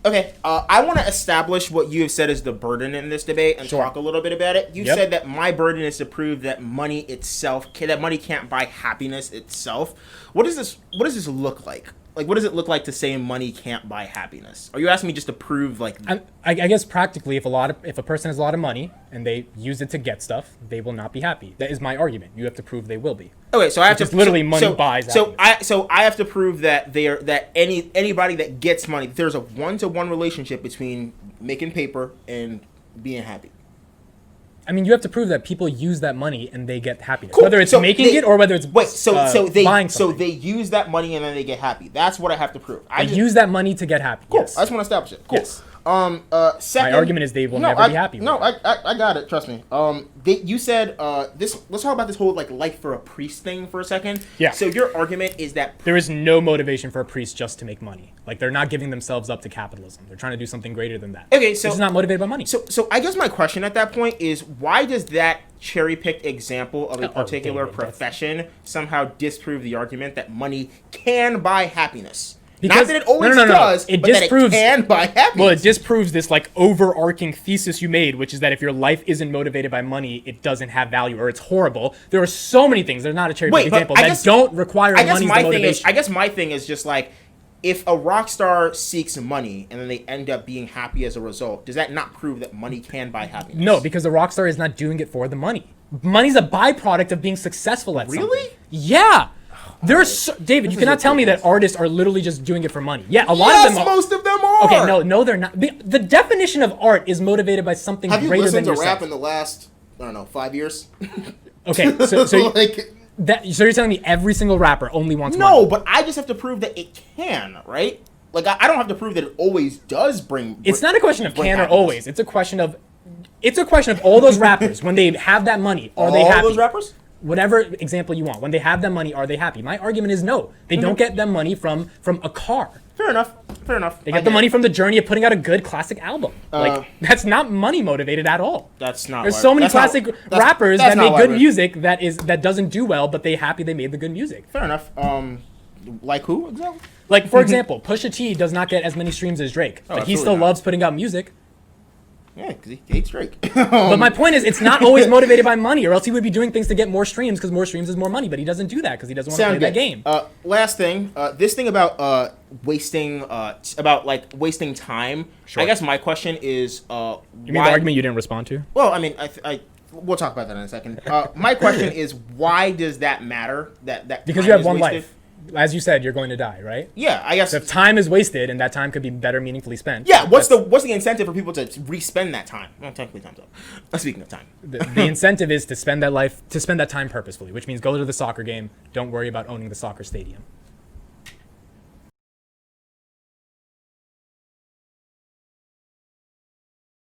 Okay, I want to establish what you have said is the burden in this debate and talk a little bit about it. You said that my burden is to prove that money itself, that money can't buy happiness itself. What does this look like? Like, what does it look like to say money can't buy happiness? Are you asking me just to prove, like... I guess practically, if a person has a lot of money and they use it to get stuff, they will not be happy. That is my argument. You have to prove they will be. Okay, so I have to... literally money buys happiness. So I have to prove that anybody that gets money, there's a one-to-one relationship between making paper and being happy. I mean, you have to prove that people use that money and they get happiness, whether it's making it or whether it's buying something. So they use that money and then they get happy. That's what I have to prove. They use that money to get happy. Cool. Yes. I just want to establish it. Cool. Yes. Second, my argument is they will never be happy. I got it. Trust me. You said this. Let's talk about this whole like life for a priest thing for a second. Yeah. So your argument is that there is no motivation for a priest just to make money. Like they're not giving themselves up to capitalism. They're trying to do something greater than that. Okay, so this is not motivated by money. So I guess my question at that point is why does that cherry-picked example of a particular profession somehow disprove the argument that money can buy happiness? Because, not that it always does, but that it can buy happiness. Well, it disproves this like overarching thesis you made, which is that if your life isn't motivated by money, it doesn't have value or it's horrible. There are so many things. They're not a cherry-picked example that don't require money as the motivation. I guess my thing is just like, if a rock star seeks money and then they end up being happy as a result, does that not prove that money can buy happiness? No, because the rock star is not doing it for the money. Money's a byproduct of being successful at something. Really? Yeah. David, you cannot tell me that artists are literally just doing it for money. Yeah, a lot of them are. Most of them are. Okay, no, they're not. The definition of art is motivated by something greater than yourself. Have you listened to rap in the last, 5 years? Okay, so you're telling me every single rapper only wants money? No, but I just have to prove that it can, right? Like, I don't have to prove that it always does bring... It's not a question of can or always. It's a question of all those rappers, when they have that money, are they happy? All those rappers? Whatever example you want. When they have that money, are they happy? My argument is no. They don't get them money from a car. Fair enough. They get the money from the journey of putting out a good classic album. That's not money motivated at all. That's not. There's so many classic rappers that make good music that doesn't do well, but they happy they made the good music. Fair enough. Like who exactly? Like for example, Pusha T does not get as many streams as Drake, but he still loves putting out music. Yeah, because he hates Drake. But my point is, it's not always motivated by money, or else he would be doing things to get more streams, because more streams is more money. But he doesn't do that because he doesn't want to play that game. Last thing, this thing about wasting time. Sure. I guess my question is, you mean the argument you didn't respond to? Well, I mean, we'll talk about that in a second. My question is, why does that matter? That because you have one life. As you said, you're going to die, right? Yeah, I guess. So if time is wasted, and that time could be better meaningfully spent. Yeah, what's the incentive for people to re-spend that time? Well, technically, time's up. Speaking of time, the incentive is to spend that time purposefully, which means go to the soccer game. Don't worry about owning the soccer stadium.